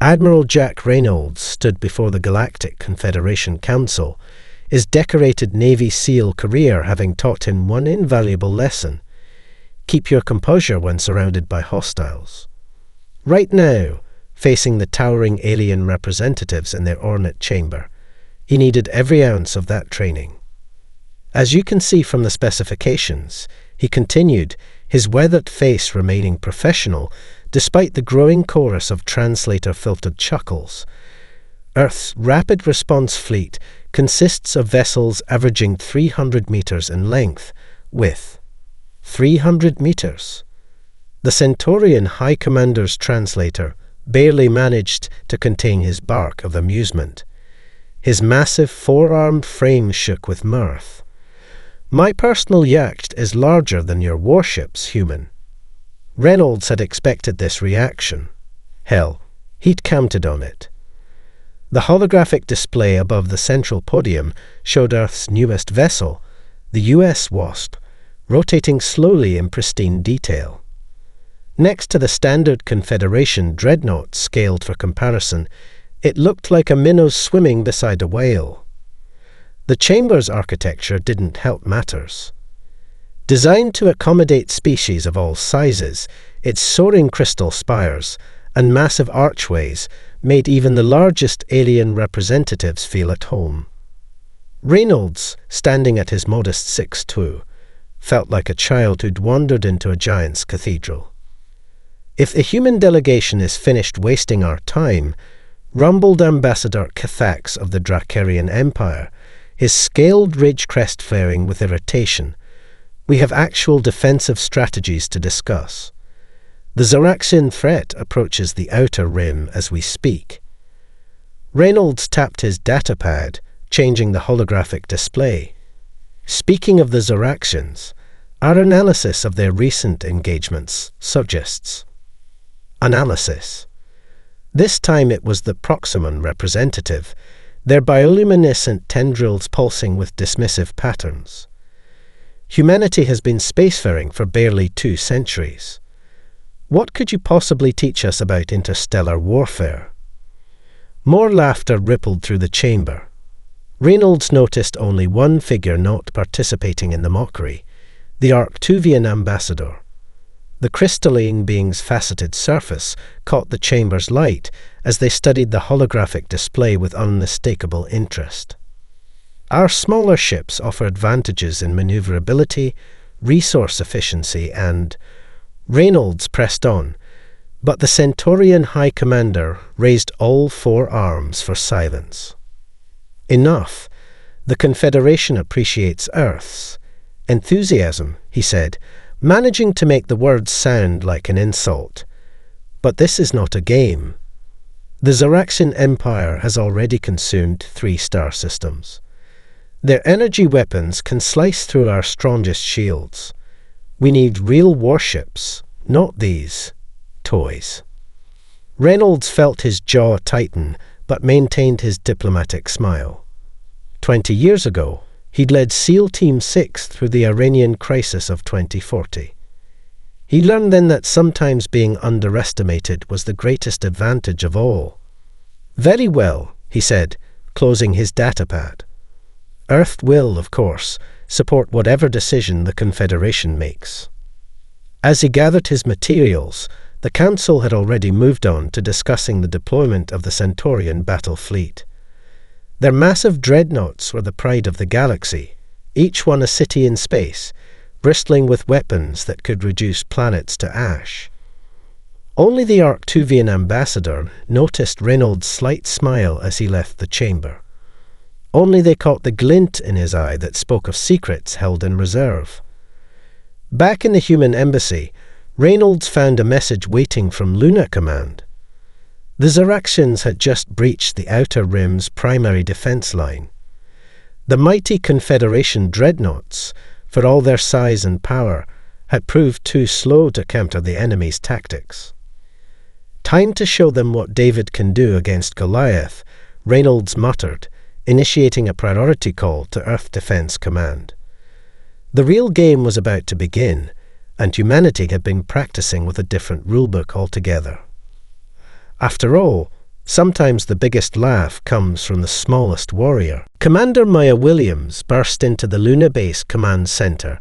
Admiral Jack Reynolds stood before the Galactic Confederation Council, his decorated Navy SEAL career having taught him one invaluable lesson: keep your composure when surrounded by hostiles. Right now, facing the towering alien representatives in their ornate chamber, he needed every ounce of that training. As you can see from the specifications, he continued, his weathered face remaining professional despite the growing chorus of translator-filtered chuckles. Earth's rapid response fleet consists of vessels averaging 300 meters in length, with 300 meters. The Centaurian High Commander's translator barely managed to contain his bark of amusement. His massive four-armed frame shook with mirth. My personal yacht is larger than your warships, human. Reynolds had expected this reaction. Hell, he'd counted on it. The holographic display above the central podium showed Earth's newest vessel, the US Wasp, rotating slowly in pristine detail. Next to the standard Confederation dreadnought scaled for comparison, it looked like a minnow swimming beside a whale. The chamber's architecture didn't help matters. Designed to accommodate species of all sizes, its soaring crystal spires and massive archways made even the largest alien representatives feel at home. Reynolds, standing at his modest 6'2", felt like a child who'd wandered into a giant's cathedral. If the human delegation is finished wasting our time, rumbled Ambassador Cathax of the Dracarian Empire, his scaled ridge crest flaring with irritation, we have actual defensive strategies to discuss. The Zoraxian threat approaches the outer rim as we speak. Reynolds tapped his datapad, changing the holographic display. Speaking of the Zoraxians, our analysis of their recent engagements suggests. Analysis. This time it was the Proximon representative, their bioluminescent tendrils pulsing with dismissive patterns. Humanity has been spacefaring for barely 2 centuries. What could you possibly teach us about interstellar warfare? More laughter rippled through the chamber. Reynolds noticed only one figure not participating in the mockery, the Arctuvian ambassador. The crystalline being's faceted surface caught the chamber's light as they studied the holographic display with unmistakable interest. Our smaller ships offer advantages in maneuverability, resource efficiency, and Reynolds pressed on, but the Centaurian High Commander raised all 4 arms for silence. Enough. The Confederation appreciates Earth's enthusiasm, he said, managing to make the words sound like an insult. But this is not a game. The Zoraxian Empire has already consumed 3 star systems. Their energy weapons can slice through our strongest shields. We need real warships, not these toys. Reynolds felt his jaw tighten, but maintained his diplomatic smile. 20 years ago, he'd led SEAL Team 6 through the Iranian crisis of 2040. He learned then that sometimes being underestimated was the greatest advantage of all. Very well, he said, closing his datapad. Earth will, of course, support whatever decision the Confederation makes. As he gathered his materials, the Council had already moved on to discussing the deployment of the Centaurian battle fleet. Their massive dreadnoughts were the pride of the galaxy, each one a city in space, bristling with weapons that could reduce planets to ash. Only the Arctuvian ambassador noticed Reynolds' slight smile as he left the chamber. Only they caught the glint in his eye that spoke of secrets held in reserve. Back in the human embassy, Reynolds found a message waiting from Luna Command. The Zoraxians had just breached the outer rim's primary defense line. The mighty Confederation dreadnoughts, for all their size and power, had proved too slow to counter the enemy's tactics. Time to show them what David can do against Goliath, Reynolds muttered, initiating a priority call to Earth Defense Command. The real game was about to begin, and humanity had been practicing with a different rulebook altogether. After all, Sometimes the biggest laugh comes from the smallest warrior. Commander Maya Williams burst into the Luna Base Command Center,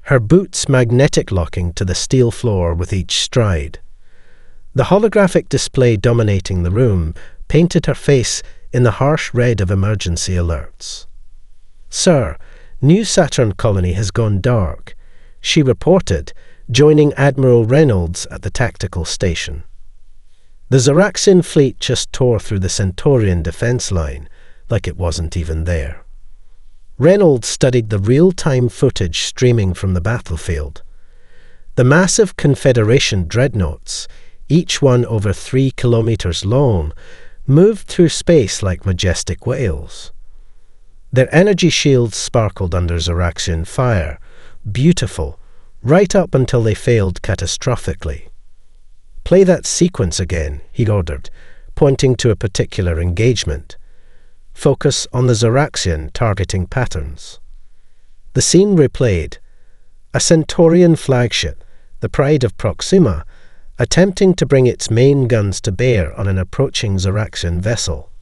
her boots magnetic locking to the steel floor with each stride. The holographic display dominating the room painted her face in the harsh red of emergency alerts. "Sir, new Saturn colony has gone dark," she reported, joining Admiral Reynolds at the tactical station. The Zoraxian fleet just tore through the Centaurian defense line, like it wasn't even there. Reynolds studied the real-time footage streaming from the battlefield. The massive Confederation dreadnoughts, each one over 3 kilometers long, moved through space like majestic whales. Their energy shields sparkled under Zoraxian fire, beautiful, right up until they failed catastrophically. "Play that sequence again," he ordered, pointing to a particular engagement. "Focus on the Zoraxian targeting patterns." The scene replayed. A Centaurian flagship, the pride of Proxima, attempting to bring its main guns to bear on an approaching Zoraxian vessel.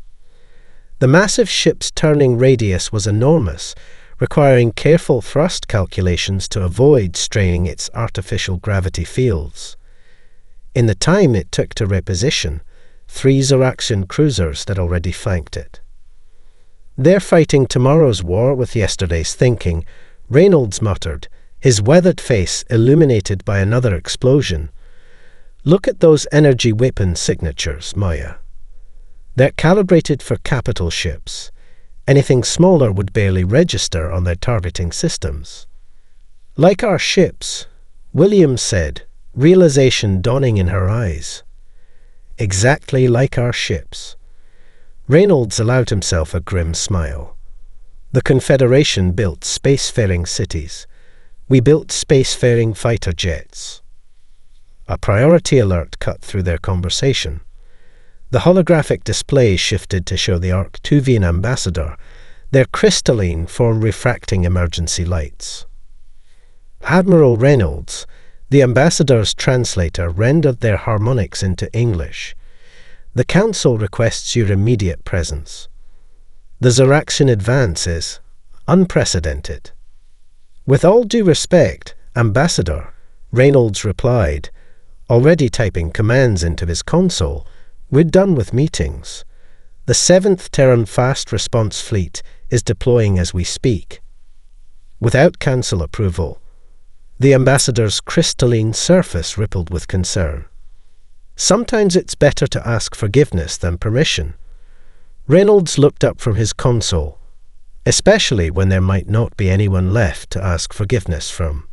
The massive ship's turning radius was enormous, requiring careful thrust calculations to avoid straining its artificial gravity fields. In the time it took to reposition, 3 Zoraxian cruisers had already flanked it. "They're fighting tomorrow's war with yesterday's thinking," Reynolds muttered, his weathered face illuminated by another explosion. "Look at those energy weapon signatures, Maya. They're calibrated for capital ships. Anything smaller would barely register on their targeting systems." "Like our ships," Williams said, realization dawning in her eyes. "Exactly like our ships." Reynolds allowed himself a grim smile. "The Confederation built spacefaring cities. We built spacefaring fighter jets." A priority alert cut through their conversation. The holographic display shifted to show the Arctuvian ambassador, their crystalline form-refracting emergency lights. Admiral Reynolds, the ambassador's translator, rendered their harmonics into English. "The Council requests your immediate presence. The Zoraxian advance is unprecedented." "With all due respect, Ambassador," Reynolds replied, already typing commands into his console, "we're done with meetings. The 7th Terran Fast Response Fleet is deploying as we speak." Without Council approval, the ambassador's crystalline surface rippled with concern. "Sometimes it's better to ask forgiveness than permission." Reynolds looked up from his console, especially when there might not be anyone left to ask forgiveness from.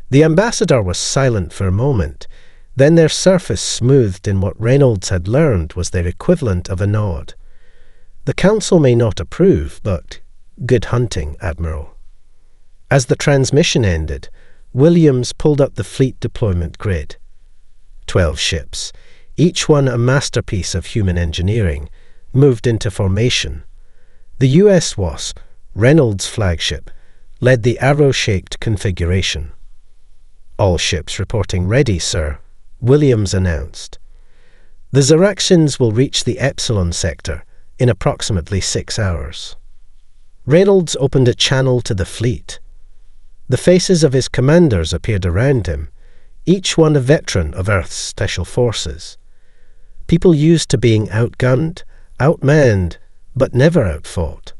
The ambassador was silent for a moment, then their surface smoothed in what Reynolds had learned was their equivalent of a nod. "The Council may not approve, but good hunting, Admiral." As the transmission ended, Williams pulled up the fleet deployment grid. 12 ships, each one a masterpiece of human engineering, moved into formation. The U.S. Wasp, Reynolds' flagship, led the arrow-shaped configuration. "All ships reporting ready, sir," Williams announced. "The Zoraxians will reach the Epsilon sector in approximately 6 hours." Reynolds opened a channel to the fleet. The faces of his commanders appeared around him, each one a veteran of Earth's special forces. People used to being outgunned, outmanned, but never outfought.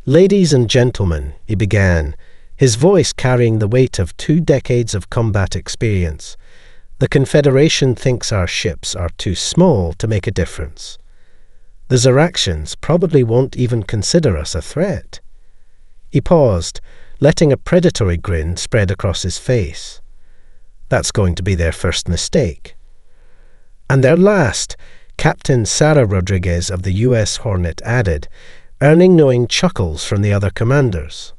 "Ladies and gentlemen," he began, his voice carrying the weight of 2 decades of combat experience, "the Confederation thinks our ships are too small to make a difference. The Zoraxians probably won't even consider us a threat." He paused, letting a predatory grin spread across his face. "That's going to be their first mistake." "And their last," Captain Sarah Rodriguez of the U.S. Hornet added, earning knowing chuckles from the other commanders.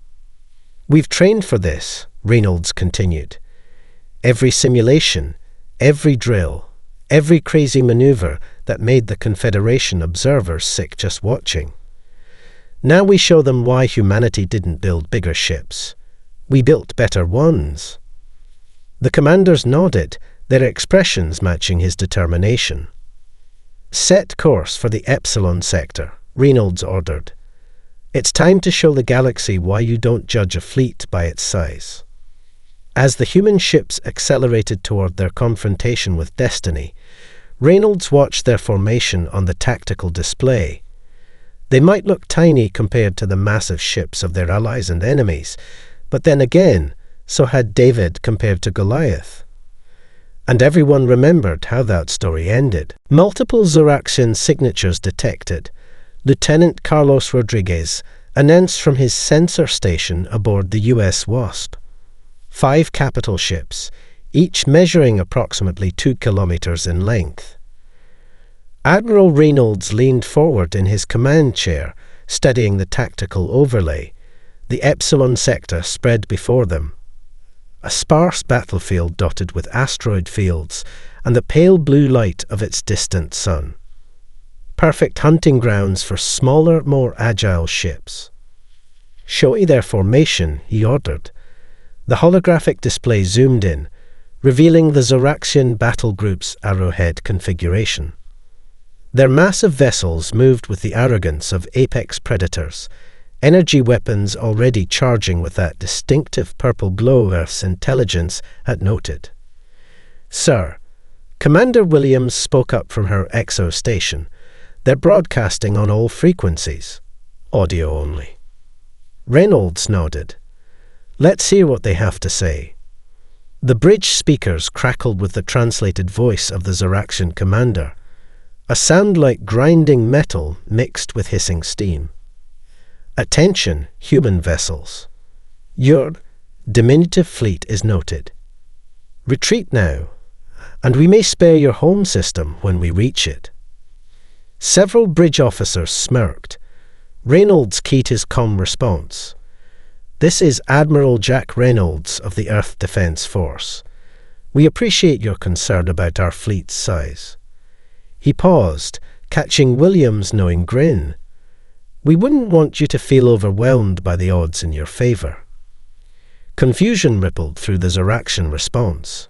"We've trained for this," Reynolds continued. "Every simulation, every drill, every crazy maneuver that made the Confederation observers sick just watching. Now we show them why humanity didn't build bigger ships. We built better ones." The commanders nodded, their expressions matching his determination. "Set course for the Epsilon sector," Reynolds ordered. "It's time to show the galaxy why you don't judge a fleet by its size." As the human ships accelerated toward their confrontation with destiny, Reynolds watched their formation on the tactical display. They might look tiny compared to the massive ships of their allies and enemies, but then again, so had David compared to Goliath. And everyone remembered how that story ended. Multiple Zoraxian signatures detected. Lieutenant Carlos Rodriguez announced from his sensor station aboard the US Wasp. 5 capital ships, each measuring approximately 2 kilometers in length. Admiral Reynolds leaned forward in his command chair, studying the tactical overlay. The Epsilon sector spread before them. A sparse battlefield dotted with asteroid fields and the pale blue light of its distant sun. Perfect hunting grounds for smaller, more agile ships. "Show me their formation," he ordered. The holographic display zoomed in, revealing the Zoraxian battle group's arrowhead configuration. Their massive vessels moved with the arrogance of apex predators, energy weapons already charging with that distinctive purple glow Earth's intelligence had noted. "Sir," Commander Williams spoke up from her exo station. "They're broadcasting on all frequencies. Audio only." Reynolds nodded. "Let's hear what they have to say." The bridge speakers crackled with the translated voice of the Zoraxian commander, a sound like grinding metal mixed with hissing steam. "Attention, human vessels. Your diminutive fleet is noted. Retreat now, and we may spare your home system when we reach it." Several bridge officers smirked. Reynolds keyed his comm response. "This is Admiral Jack Reynolds of the Earth Defense Force. We appreciate your concern about our fleet's size." He paused, catching Williams' knowing grin. "We wouldn't want you to feel overwhelmed by the odds in your favor." Confusion rippled through the Zoraxian response.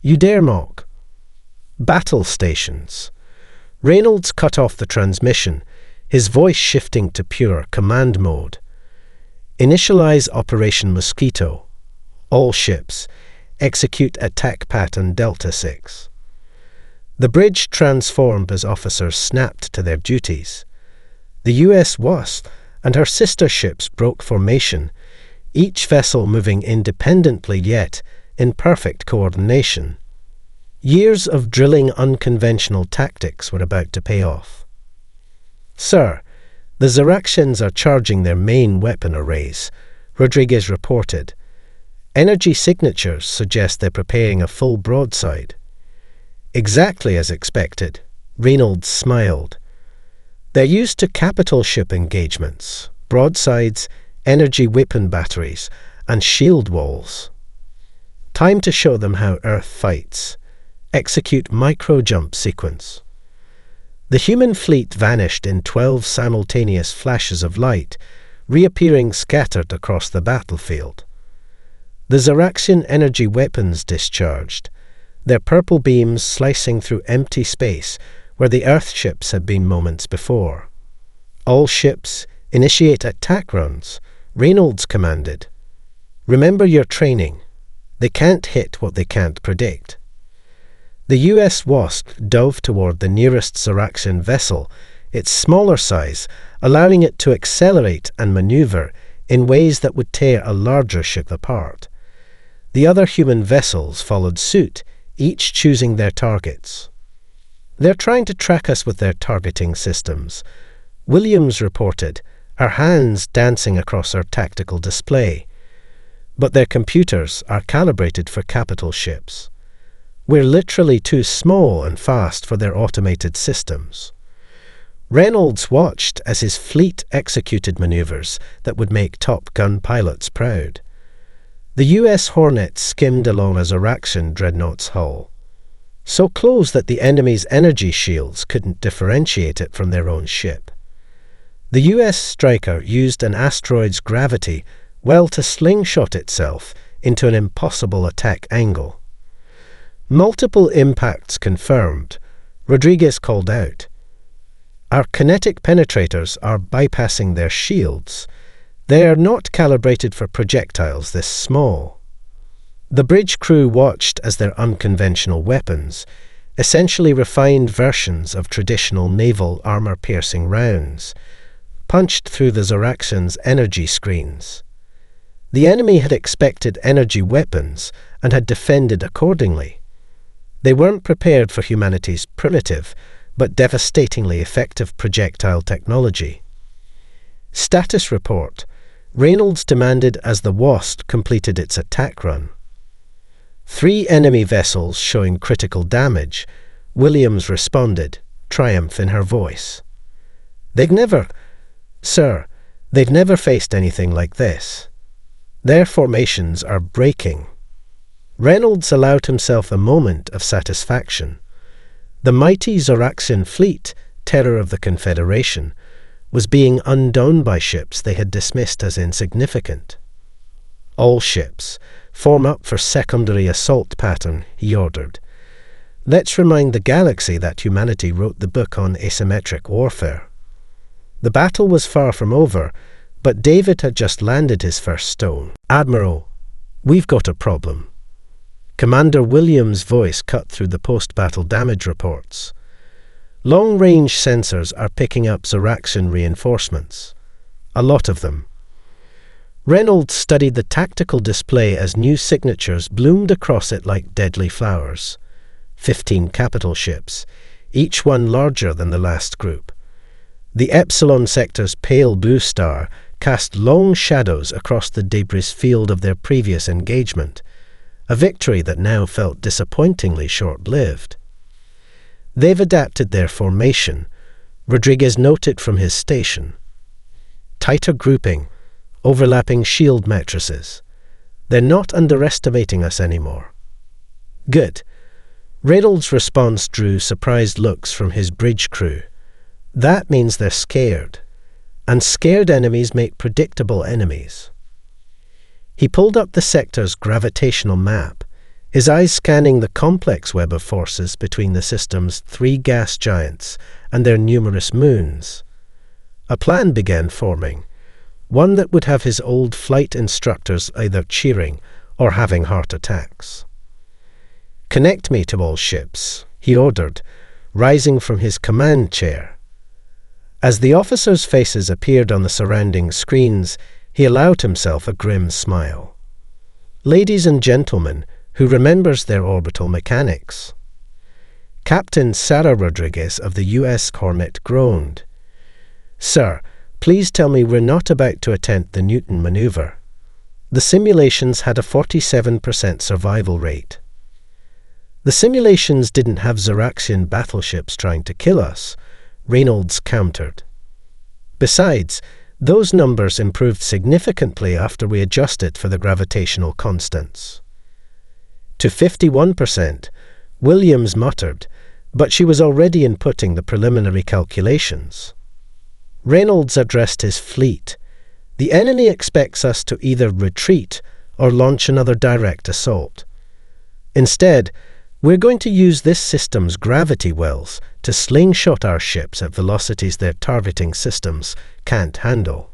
"You dare mock?" "Battle stations." Reynolds cut off the transmission, his voice shifting to pure command mode. "Initialize Operation Mosquito. All ships. Execute attack pattern Delta 6. The bridge transformed as officers snapped to their duties. The US Wasp and her sister ships broke formation, each vessel moving independently yet in perfect coordination. Years of drilling unconventional tactics were about to pay off. "Sir, the Zoraxians are charging their main weapon arrays," Rodriguez reported. "Energy signatures suggest they're preparing a full broadside." "Exactly as expected," Reynolds smiled. "They're used to capital ship engagements, broadsides, energy weapon batteries, and shield walls. Time to show them how Earth fights. Execute micro-jump sequence." The human fleet vanished in 12 simultaneous flashes of light, reappearing scattered across the battlefield. The Zoraxian energy weapons discharged, their purple beams slicing through empty space where the Earth ships had been moments before. "All ships, initiate attack runs," Reynolds commanded. "Remember your training. They can't hit what they can't predict." The US Wasp dove toward the nearest Zoraxian vessel, its smaller size allowing it to accelerate and maneuver in ways that would tear a larger ship apart. The other human vessels followed suit, each choosing their targets. "They're trying to track us with their targeting systems," Williams reported, her hands dancing across her tactical display. "But their computers are calibrated for capital ships. We're literally too small and fast for their automated systems." Reynolds watched as his fleet executed maneuvers that would make Top Gun pilots proud. The US Hornet skimmed along a Zoraxian dreadnought's hull, so close that the enemy's energy shields couldn't differentiate it from their own ship. The US Striker used an asteroid's gravity well to slingshot itself into an impossible attack angle. Multiple impacts confirmed, Rodriguez called out. Our kinetic penetrators are bypassing their shields. They are not calibrated for projectiles this small. The bridge crew watched as their unconventional weapons, essentially refined versions of traditional naval armor-piercing rounds, punched through the Zoraxians' energy screens. The enemy had expected energy weapons and had defended accordingly. They weren't prepared for humanity's primitive but devastatingly effective projectile technology. Status report, Reynolds demanded as the Wasp completed its attack run. 3 enemy vessels showing critical damage. Williams responded, triumph in her voice. They've never faced anything like this. Their formations are breaking. Reynolds allowed himself a moment of satisfaction. The mighty Zoraxian fleet, terror of the Confederation, was being undone by ships they had dismissed as insignificant. All ships, form up for secondary assault pattern, he ordered. Let's remind the galaxy that humanity wrote the book on asymmetric warfare. The battle was far from over, but David had just landed his first stone. Admiral, we've got a problem. Commander Williams' voice cut through the post-battle damage reports. Long-range sensors are picking up Zoraxian reinforcements. A lot of them. Reynolds studied the tactical display as new signatures bloomed across it like deadly flowers. 15 capital ships, each one larger than the last group. The Epsilon sector's pale blue star cast long shadows across the debris field of their previous engagement, a victory that now felt disappointingly short-lived. They've adapted their formation, Rodriguez noted from his station. Tighter grouping, overlapping shield matrices. They're not underestimating us anymore. Good. Reynolds' response drew surprised looks from his bridge crew. That means they're scared, and scared enemies make predictable enemies. He pulled up the sector's gravitational map, his eyes scanning the complex web of forces between the system's 3 gas giants and their numerous moons. A plan began forming, one that would have his old flight instructors either cheering or having heart attacks. Connect me to all ships, he ordered, rising from his command chair. As the officers' faces appeared on the surrounding screens, he allowed himself a grim smile. Ladies and gentlemen, who remembers their orbital mechanics? Captain Sarah Rodriguez of the U.S. Hornet groaned. Sir, please tell me we're not about to attempt the Newton maneuver. The simulations had a 47% survival rate. The simulations didn't have Zoraxian battleships trying to kill us, Reynolds countered. Besides, those numbers improved significantly after we adjusted for the gravitational constants. To 51%, Williams muttered, but she was already inputting the preliminary calculations. Reynolds addressed his fleet. The enemy expects us to either retreat or launch another direct assault. Instead, we're going to use this system's gravity wells to slingshot our ships at velocities their targeting systems can't handle.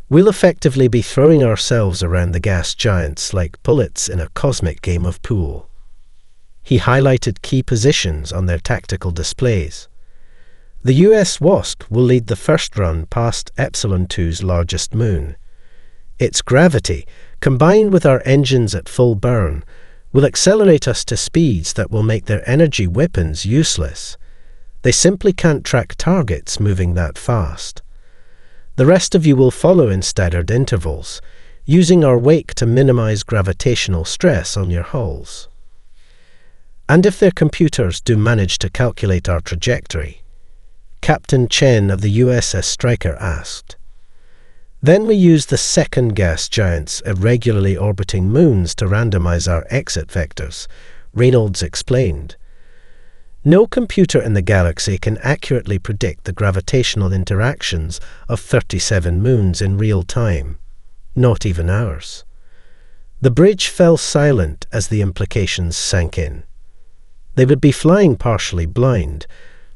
We'll effectively be throwing ourselves around the gas giants like bullets in a cosmic game of pool. He highlighted key positions on their tactical displays. The US Wasp will lead the first run past Epsilon 2's largest moon. Its gravity, combined with our engines at full burn, will accelerate us to speeds that will make their energy weapons useless. They simply can't track targets moving that fast. The rest of you will follow in staggered intervals, using our wake to minimize gravitational stress on your hulls. And if their computers do manage to calculate our trajectory? Captain Chen of the USS Stryker asked. Then we use the second gas giant's irregularly orbiting moons to randomize our exit vectors, Reynolds explained. No computer in the galaxy can accurately predict the gravitational interactions of 37 moons in real time, not even ours. The bridge fell silent as the implications sank in. They would be flying partially blind,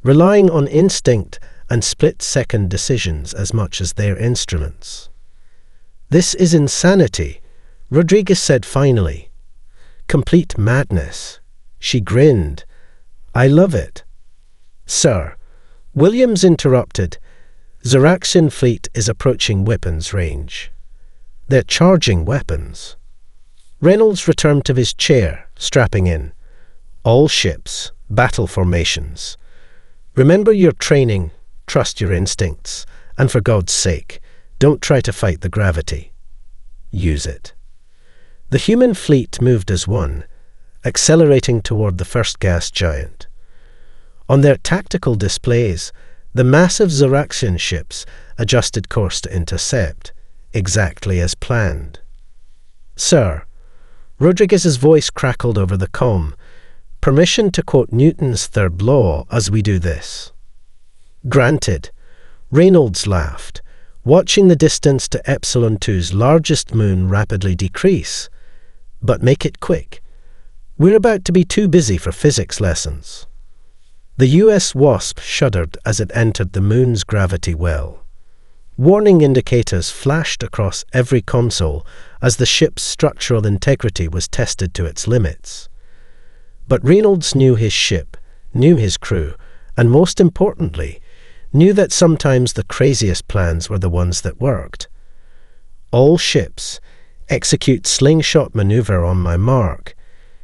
relying on instinct and split-second decisions as much as their instruments. "This is insanity," Rodriguez said finally. "Complete madness." She grinned. "I love it." "Sir," Williams interrupted, "Zoraxian fleet is approaching weapons range. They're charging weapons." Reynolds returned to his chair, strapping in. "All ships, battle formations. Remember your training, trust your instincts, and for God's sake, don't try to fight the gravity. Use it." The human fleet moved as one, accelerating toward the first gas giant. On their tactical displays, the massive Zoraxian ships adjusted course to intercept, exactly as planned. "Sir," Rodriguez's voice crackled over the comm, "permission to quote Newton's third law as we do this." "Granted," Reynolds laughed, watching the distance to Epsilon 2's largest moon rapidly decrease. "But make it quick. We're about to be too busy for physics lessons." The US Wasp shuddered as it entered the moon's gravity well. Warning indicators flashed across every console as the ship's structural integrity was tested to its limits. But Reynolds knew his ship, knew his crew, and most importantly, knew that sometimes the craziest plans were the ones that worked. "All ships, execute slingshot maneuver on my mark,"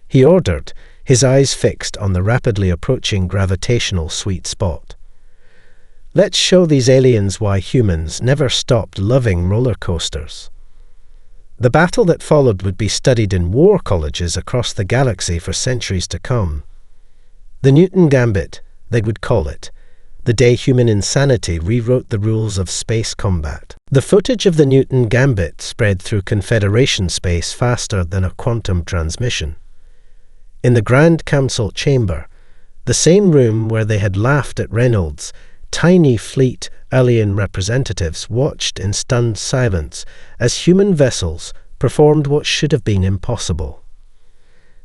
he ordered, his eyes fixed on the rapidly approaching gravitational sweet spot. "Let's show these aliens why humans never stopped loving roller coasters." The battle that followed would be studied in war colleges across the galaxy for centuries to come. The Newton Gambit, they would call it, the day human insanity rewrote the rules of space combat. The footage of the Newton Gambit spread through Confederation space faster than a quantum transmission. In the Grand Council chamber, the same room where they had laughed at Reynolds, tiny fleet alien representatives watched in stunned silence as human vessels performed what should have been impossible.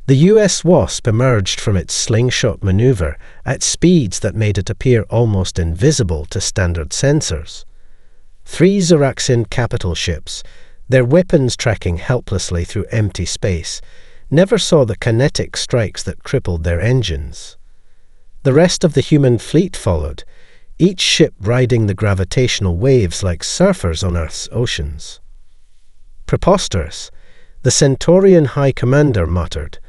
The US Wasp emerged from its slingshot maneuver at speeds that made it appear almost invisible to standard sensors. 3 Zoraxian capital ships, their weapons tracking helplessly through empty space, never saw the kinetic strikes that crippled their engines. The rest of the human fleet followed, each ship riding the gravitational waves like surfers on Earth's oceans. "Preposterous," the Centaurian High Commander muttered,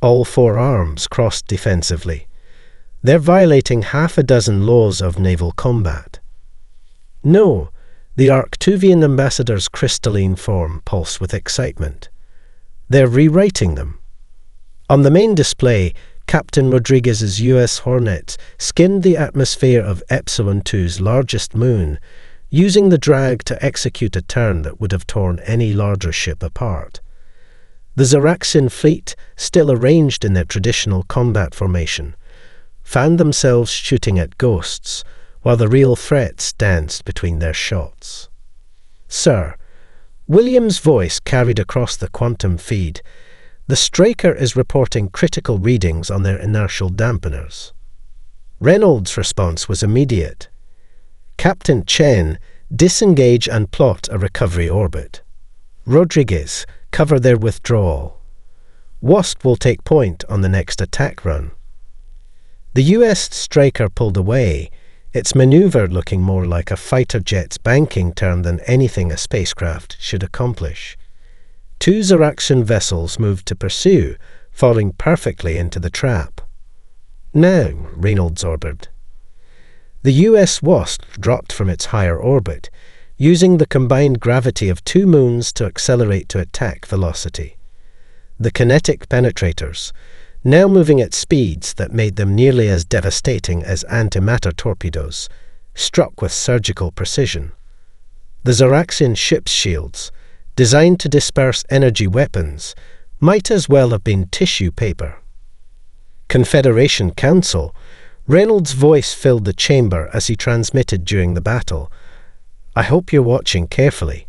all 4 arms crossed defensively. "They're violating half a dozen laws of naval combat." "No," the Arctuvian ambassador's crystalline form pulsed with excitement. "They're rewriting them." On the main display, Captain Rodriguez's US Hornets skimmed the atmosphere of Epsilon 2's largest moon, using the drag to execute a turn that would have torn any larger ship apart. The Zoraxian fleet, still arranged in their traditional combat formation, found themselves shooting at ghosts, while the real threats danced between their shots. "Sir," Williams' voice carried across the quantum feed, "the Straker is reporting critical readings on their inertial dampeners." Reynolds' response was immediate. "Captain Chen, disengage and plot a recovery orbit. Rodriguez, cover their withdrawal. Wasp will take point on the next attack run." The US Straker pulled away, its maneuver looking more like a fighter jet's banking turn than anything a spacecraft should accomplish. 2 Zoraxian vessels moved to pursue, falling perfectly into the trap. "Now," Reynolds ordered. The US Wasp dropped from its higher orbit, using the combined gravity of 2 moons to accelerate to attack velocity. The kinetic penetrators, now moving at speeds that made them nearly as devastating as antimatter torpedoes, struck with surgical precision. The Zoraxian ship's shields, designed to disperse energy weapons, might as well have been tissue paper. Confederation Council, Reynolds' voice filled the chamber as he transmitted during the battle. "I hope you're watching carefully,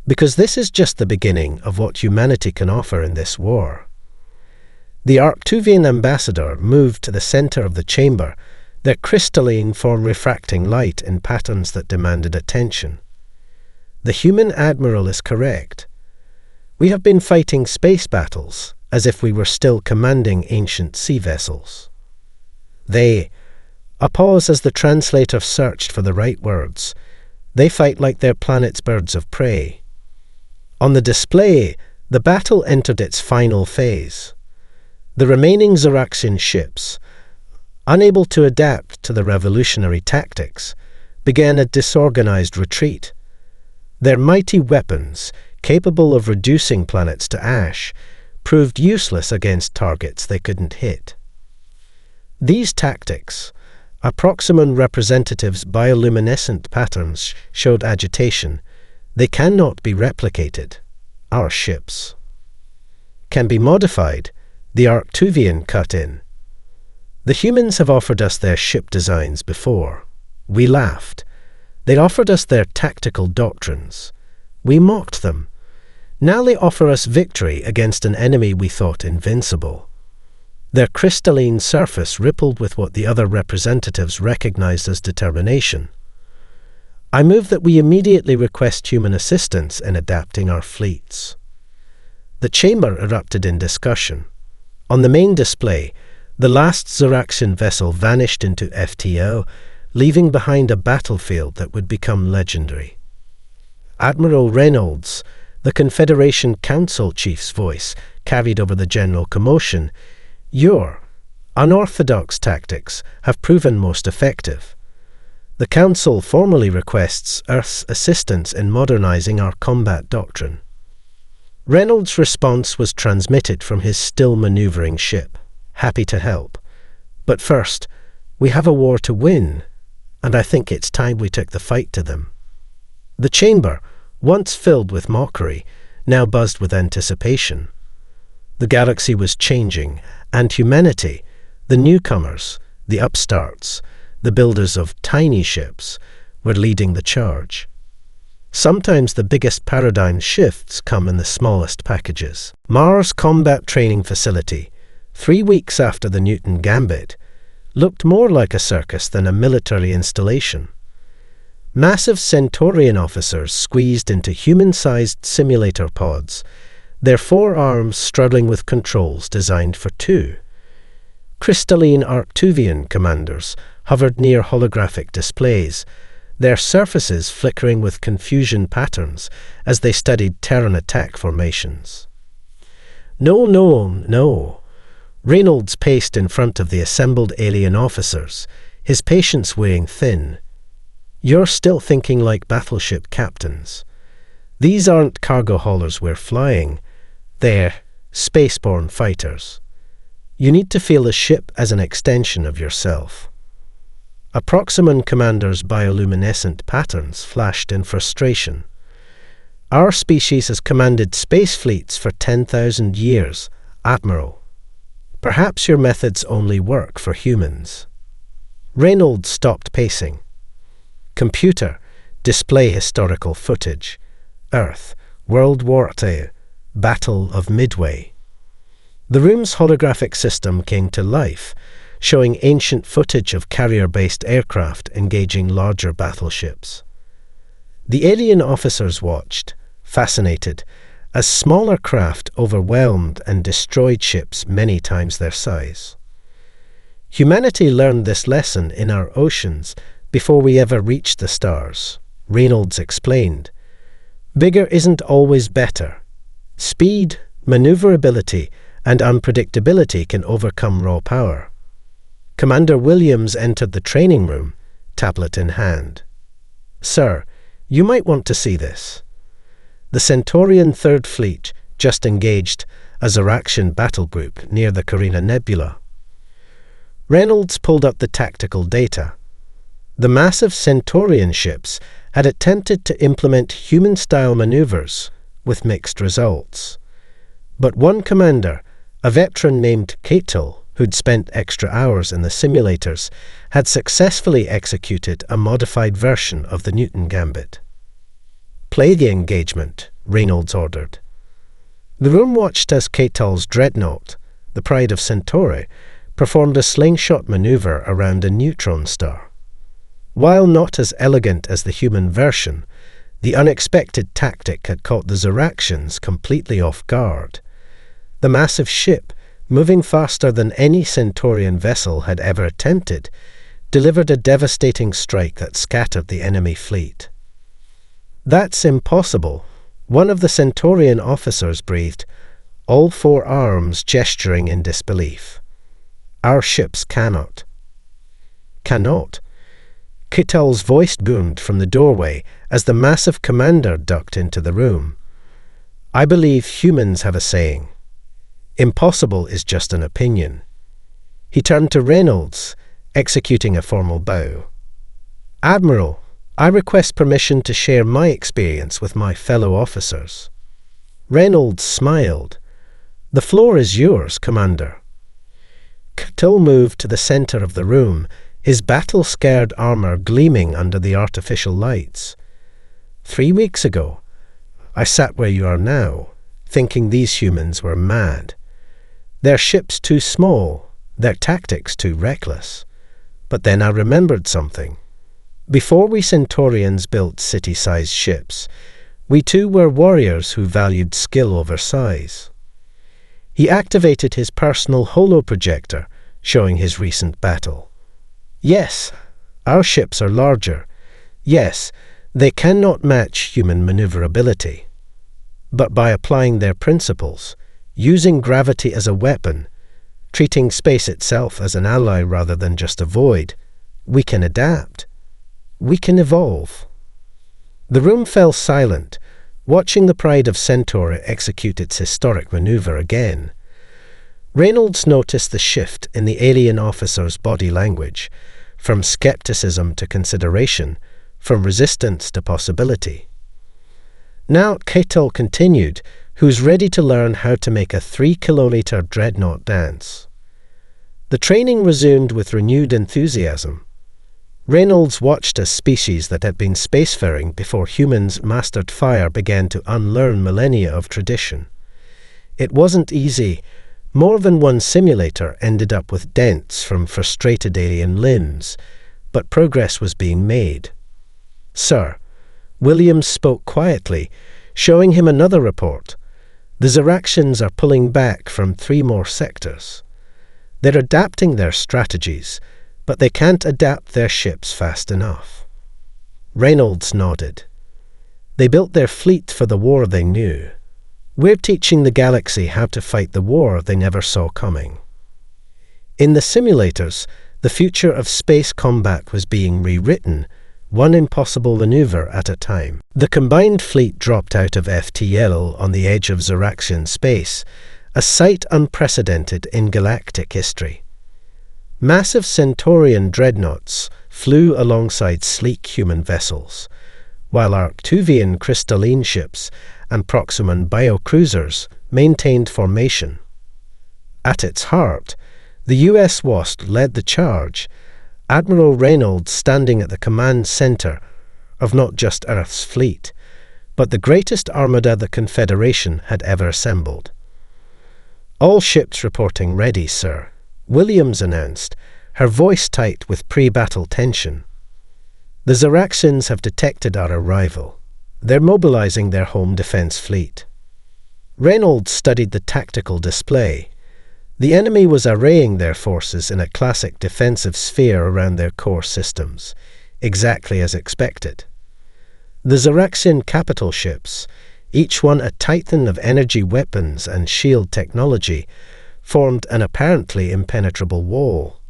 because this is just the beginning of what humanity can offer in this war." The Arctuvian ambassador moved to the center of the chamber, their crystalline form refracting light in patterns that demanded attention. The human admiral is correct. We have been fighting space battles as if we were still commanding ancient sea vessels. A pause as the translator searched for the right words. They fight like their planet's birds of prey. On the display, the battle entered its final phase. The remaining Zoraxian ships, unable to adapt to the revolutionary tactics, began a disorganized retreat. Their mighty weapons, capable of reducing planets to ash, proved useless against targets they couldn't hit. These tactics, Approximum representatives' bioluminescent patterns showed agitation. They cannot be replicated. Our ships can be modified. The Arctuvian cut in. The humans have offered us their ship designs before. We laughed. They offered us their tactical doctrines. We mocked them. Now they offer us victory against an enemy we thought invincible. Their crystalline surface rippled with what the other representatives recognized as determination. I move that we immediately request human assistance in adapting our fleets. The chamber erupted in discussion. On the main display, the last Zoraxian vessel vanished into FTO, leaving behind a battlefield that would become legendary. Admiral Reynolds, the Confederation Council chief's voice, carried over the general commotion. Your unorthodox tactics have proven most effective. The Council formally requests Earth's assistance in modernizing our combat doctrine. Reynolds' response was transmitted from his still maneuvering ship. Happy to help. But first, we have a war to win, and I think it's time we took the fight to them. The chamber, once filled with mockery, now buzzed with anticipation. The galaxy was changing, and humanity, the newcomers, the upstarts, the builders of tiny ships, were leading the charge. Sometimes the biggest paradigm shifts come in the smallest packages. Mars Combat Training Facility, 3 weeks after the Newton Gambit, looked more like a circus than a military installation. Massive Centaurian officers squeezed into human-sized simulator pods, their 4 arms struggling with controls designed for 2. Crystalline Arctuvian commanders hovered near holographic displays, their surfaces flickering with confusion patterns as they studied Terran attack formations. No. Reynolds paced in front of the assembled alien officers, his patience wearing thin. You're still thinking like battleship captains. These aren't cargo haulers we're flying. They're spaceborne fighters. You need to feel the ship as an extension of yourself. Approximum Commander's bioluminescent patterns flashed in frustration. Our species has commanded space fleets for 10,000 years, Admiral. Perhaps your methods only work for humans. Reynolds stopped pacing. Computer, display historical footage. Earth, World War II, Battle of Midway. The room's holographic system came to life, showing ancient footage of carrier-based aircraft engaging larger battleships. The alien officers watched, fascinated, as smaller craft overwhelmed and destroyed ships many times their size. Humanity learned this lesson in our oceans before we ever reached the stars, Reynolds explained. Bigger isn't always better. Speed, maneuverability, and unpredictability can overcome raw power. Commander Williams entered the training room, tablet in hand. Sir, you might want to see this. The Centaurian Third Fleet just engaged a Zoraxian battle group near the Carina Nebula. Reynolds pulled up the tactical data. The massive Centaurian ships had attempted to implement human-style maneuvers with mixed results. But one commander, a veteran named Catel, who'd spent extra hours in the simulators, had successfully executed a modified version of the Newton Gambit. Play the engagement, Reynolds ordered. The room watched as Catel's dreadnought, the Pride of Centauri, performed a slingshot maneuver around a neutron star. While not as elegant as the human version, the unexpected tactic had caught the Zoraxians completely off guard. The massive ship, moving faster than any Centaurian vessel had ever attempted, delivered a devastating strike that scattered the enemy fleet. "That's impossible," one of the Centaurian officers breathed, all four arms gesturing in disbelief. "Our ships cannot." "Cannot?" Kittel's voice boomed from the doorway as the massive commander ducked into the room. "I believe humans have a saying. Impossible is just an opinion." He turned to Reynolds, executing a formal bow. "Admiral, I request permission to share my experience with my fellow officers." Reynolds smiled. "The floor is yours, Commander." Kittel moved to the center of the room, his battle-scarred armor gleaming under the artificial lights. 3 weeks ago, I sat where you are now, thinking these humans were mad. Their ships too small, their tactics too reckless. But then I remembered something. Before we Centaurians built city-sized ships, we too were warriors who valued skill over size. He activated his personal holoprojector, showing his recent battle. Yes, our ships are larger. Yes, they cannot match human maneuverability. But by applying their principles, using gravity as a weapon, treating space itself as an ally rather than just a void, we can adapt. We can evolve. The room fell silent, watching the Pride of Centauri execute its historic maneuver again. Reynolds noticed the shift in the alien officer's body language, from skepticism to consideration, from resistance to possibility. Now Kittel continued, who's ready to learn how to make a 3-kilometer dreadnought dance. The training resumed with renewed enthusiasm. Reynolds watched as species that had been spacefaring before humans mastered fire began to unlearn millennia of tradition. It wasn't easy. More than one simulator ended up with dents from frustrated alien limbs, but progress was being made. "Sir," Williams spoke quietly, showing him another report. "The Zoraxians are pulling back from 3 more sectors. They're adapting their strategies, but they can't adapt their ships fast enough." Reynolds nodded. "They built their fleet for the war they knew. We're teaching the galaxy how to fight the war they never saw coming." In the simulators, the future of space combat was being rewritten, one impossible maneuver at a time. The combined fleet dropped out of FTL on the edge of Zoraxian space, a sight unprecedented in galactic history. Massive Centaurian dreadnoughts flew alongside sleek human vessels, while Arctuvian crystalline ships and Proximan biocruisers maintained formation. At its heart, the US WASP led the charge, Admiral Reynolds standing at the command center of not just Earth's fleet, but the greatest armada the Confederation had ever assembled. "All ships reporting ready, sir," Williams announced, her voice tight with pre-battle tension. "The Zoraxians have detected our arrival. They're mobilizing their home defense fleet." Reynolds studied the tactical display. The enemy was arraying their forces in a classic defensive sphere around their core systems, exactly as expected. The Zoraxian capital ships, each one a titan of energy weapons and shield technology, formed an apparently impenetrable wall.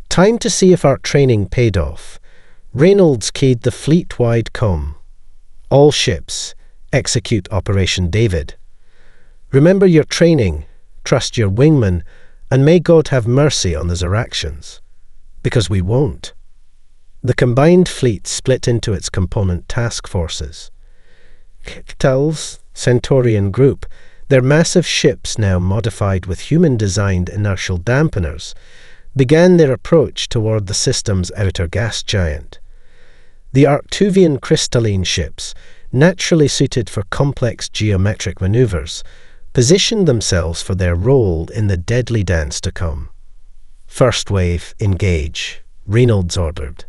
Time to see if our training paid off. Reynolds keyed the fleet-wide comm. "All ships, execute Operation David. Remember your training, trust your wingman, and may God have mercy on the Zoraxians. Because we won't." The combined fleet split into its component task forces. Kittel's Centaurian group, their massive ships now modified with human-designed inertial dampeners, began their approach toward the system's outer gas giant. The Arctuvian crystalline ships, naturally suited for complex geometric maneuvers, positioned themselves for their role in the deadly dance to come. "First wave, engage," Reynolds ordered.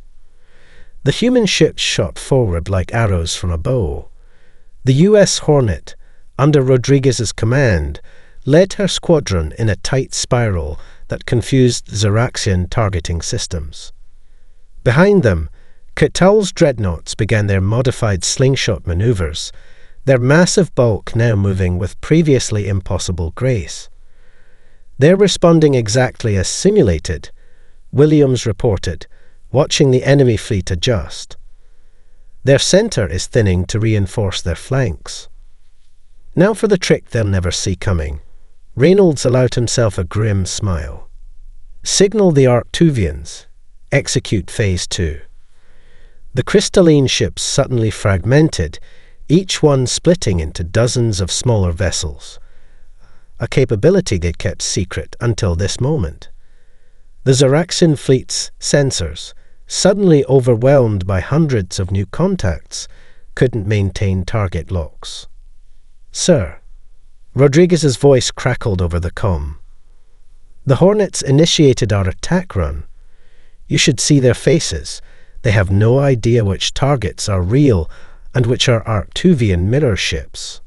The human ships shot forward like arrows from a bow. The U.S. Hornet, under Rodriguez's command, led her squadron in a tight spiral that confused Zaraxian targeting systems. Behind them, K'Tal's dreadnoughts began their modified slingshot maneuvers, their massive bulk now moving with previously impossible grace. "They're responding exactly as simulated," Williams reported, watching the enemy fleet adjust. "Their center is thinning to reinforce their flanks." Now for the trick they'll never see coming. Reynolds allowed himself a grim smile. "Signal the Arctuvians. Execute Phase 2. The crystalline ships suddenly fragmented, each one splitting into dozens of smaller vessels, a capability they'd kept secret until this moment. The Zaraxian fleet's sensors, suddenly overwhelmed by hundreds of new contacts, couldn't maintain target locks. "Sir," Rodriguez's voice crackled over the comm. "The Hornets initiated our attack run. You should see their faces. They have no idea which targets are real and which are Arctuvian mirror ships."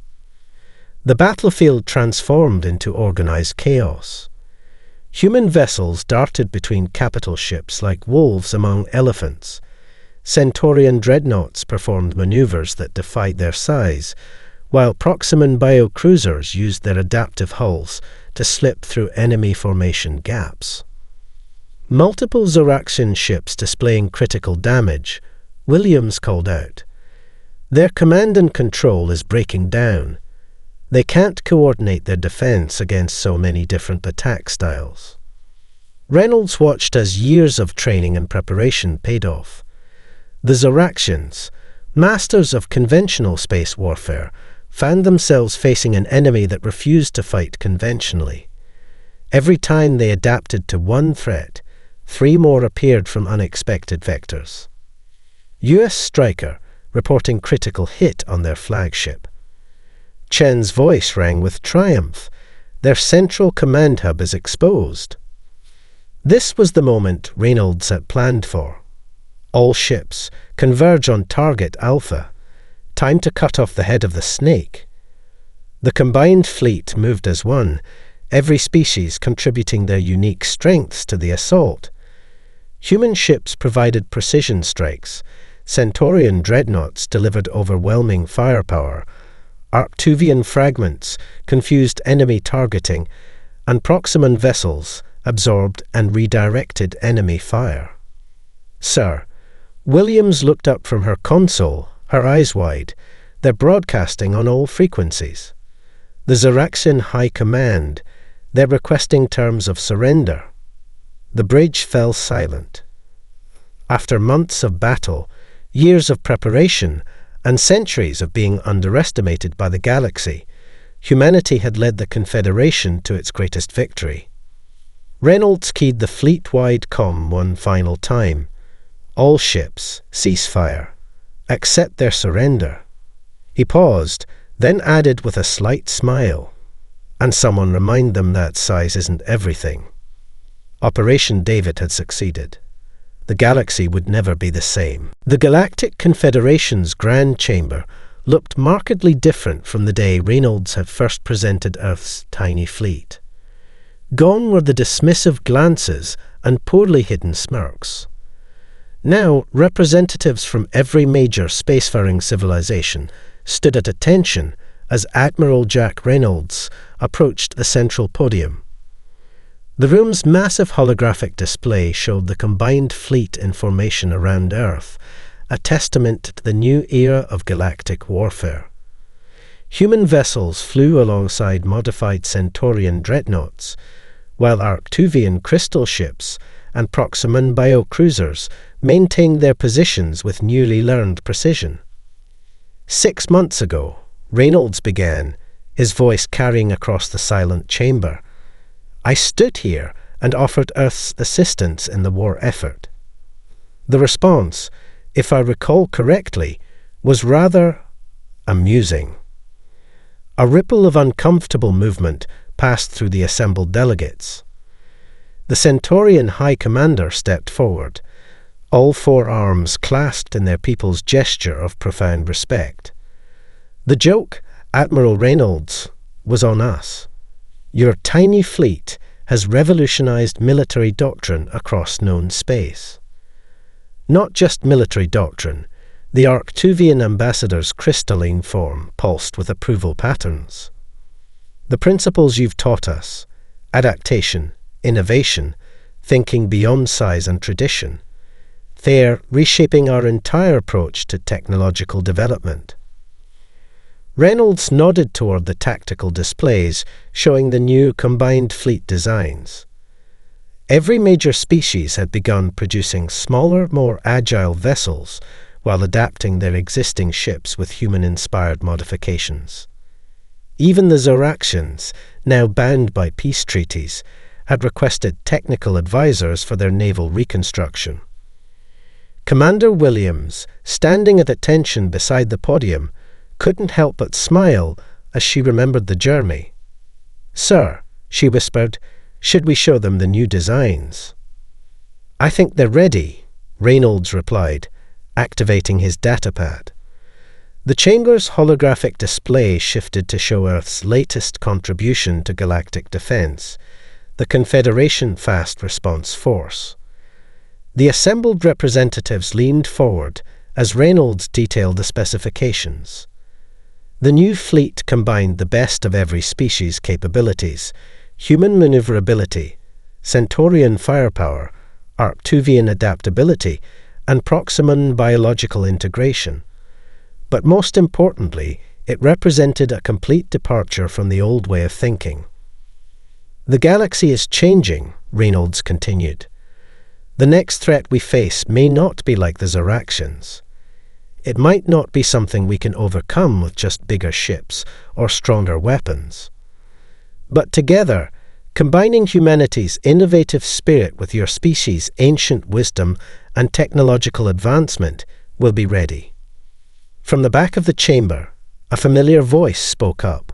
The battlefield transformed into organized chaos. Human vessels darted between capital ships like wolves among elephants. Centaurian dreadnoughts performed maneuvers that defied their size, while Proximan biocruisers used their adaptive hulls to slip through enemy formation gaps. Multiple Zaraxian ships displaying critical damage, Williams called out. "Their command and control is breaking down. They can't coordinate their defense against so many different attack styles." Reynolds watched as years of training and preparation paid off. The Zaraxians, masters of conventional space warfare, found themselves facing an enemy that refused to fight conventionally. Every time they adapted to one threat, 3 more appeared from unexpected vectors. U.S. Striker reporting critical hit on their flagship. Chen's voice rang with triumph. Their central command hub is exposed. This was the moment Reynolds had planned for. All ships converge on target Alpha. Time to cut off the head of the snake. The combined fleet moved as one, every species contributing their unique strengths to the assault. Human ships provided precision strikes. Centaurian dreadnoughts delivered overwhelming firepower. Arctuvian fragments confused enemy targeting, and Proximan vessels absorbed and redirected enemy fire. "Sir," Williams looked up from her console, her eyes wide. "They're broadcasting on all frequencies. The Zaraxian High Command, they're requesting terms of surrender." The bridge fell silent. After months of battle, years of preparation, and centuries of being underestimated by the galaxy, humanity had led the Confederation to its greatest victory. Reynolds keyed the fleet-wide comm one final time. "All ships, cease fire. Accept their surrender." He paused, then added with a slight smile, "And someone remind them that size isn't everything." Operation David had succeeded. The galaxy would never be the same. The Galactic Confederation's Grand Chamber looked markedly different from the day Reynolds had first presented Earth's tiny fleet. Gone were the dismissive glances and poorly hidden smirks. Now, representatives from every major spacefaring civilization stood at attention as Admiral Jack Reynolds approached the central podium. The room's massive holographic display showed the combined fleet in formation around Earth, a testament to the new era of galactic warfare. Human vessels flew alongside modified Centaurian dreadnoughts, while Arctuvian crystal ships and Proximan biocruisers maintained their positions with newly learned precision. 6 months ago, Reynolds began, his voice carrying across the silent chamber. "I stood here and offered Earth's assistance in the war effort." The response, if I recall correctly, was rather amusing. A ripple of uncomfortable movement passed through the assembled delegates. The Centaurian High Commander stepped forward, all four arms clasped in their people's gesture of profound respect. The joke, Admiral Reynolds, was on us. Your tiny fleet has revolutionized military doctrine across known space. Not just military doctrine, the Arctuvian ambassador's crystalline form pulsed with approval patterns. The principles you've taught us, adaptation, innovation, thinking beyond size and tradition, they're reshaping our entire approach to technological development. Reynolds nodded toward the tactical displays showing the new combined fleet designs. Every major species had begun producing smaller, more agile vessels while adapting their existing ships with human-inspired modifications. Even the Zoraxians, now bound by peace treaties, had requested technical advisors for their naval reconstruction. Commander Williams, standing at attention beside the podium, couldn't help but smile as she remembered the journey. "Sir," she whispered, "should we show them the new designs?" "I think they're ready," Reynolds replied, activating his datapad. The chamber's holographic display shifted to show Earth's latest contribution to galactic defense, the Confederation Fast Response Force. The assembled representatives leaned forward as Reynolds detailed the specifications. The new fleet combined the best of every species' capabilities: human maneuverability, Centaurian firepower, Arctuvian adaptability, and Proximon biological integration. But most importantly, it represented a complete departure from the old way of thinking. "The galaxy is changing," Reynolds continued. "The next threat we face may not be like the Zoraxians. It might not be something we can overcome with just bigger ships or stronger weapons. But together, combining humanity's innovative spirit with your species' ancient wisdom and technological advancement, we'll be ready." From the back of the chamber, a familiar voice spoke up.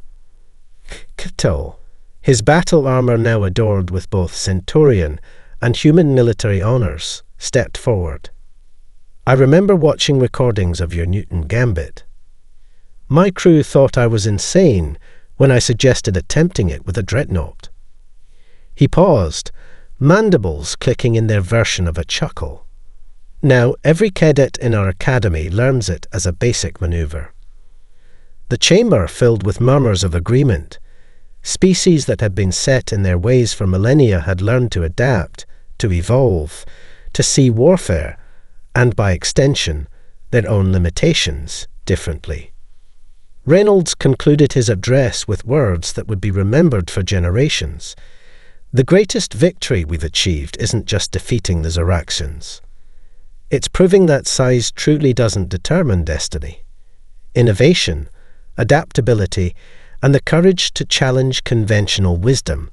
Cato, his battle armor now adorned with both Centaurian and human military honors, stepped forward. "I remember watching recordings of your Newton Gambit. My crew thought I was insane when I suggested attempting it with a dreadnought." He paused, mandibles clicking in their version of a chuckle. "Now, every cadet in our academy learns it as a basic maneuver." The chamber filled with murmurs of agreement. Species that had been set in their ways for millennia had learned to adapt, to evolve, to see warfare, and by extension, their own limitations, differently. Reynolds concluded his address with words that would be remembered for generations. "The greatest victory we've achieved isn't just defeating the Zoraxians. It's proving that size truly doesn't determine destiny. Innovation, adaptability, and the courage to challenge conventional wisdom,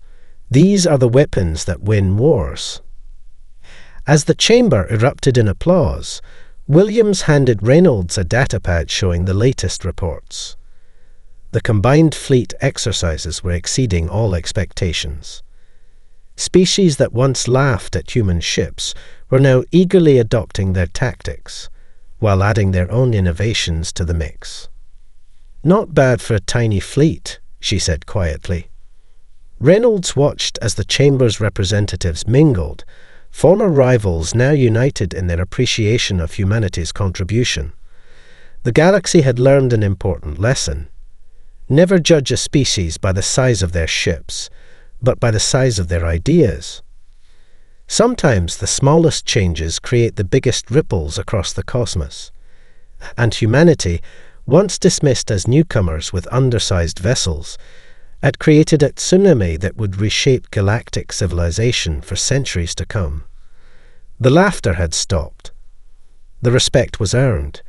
these are the weapons that win wars." As the chamber erupted in applause, Williams handed Reynolds a datapad showing the latest reports. The combined fleet exercises were exceeding all expectations. Species that once laughed at human ships were now eagerly adopting their tactics, while adding their own innovations to the mix. "Not bad for a tiny fleet," she said quietly. Reynolds watched as the chamber's representatives mingled, former rivals now united in their appreciation of humanity's contribution. The galaxy had learned an important lesson. Never judge a species by the size of their ships, but by the size of their ideas. Sometimes the smallest changes create the biggest ripples across the cosmos. And humanity, once dismissed as newcomers with undersized vessels, had created a tsunami that would reshape galactic civilization for centuries to come. The laughter had stopped. The respect was earned,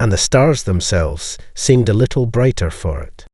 and the stars themselves seemed a little brighter for it.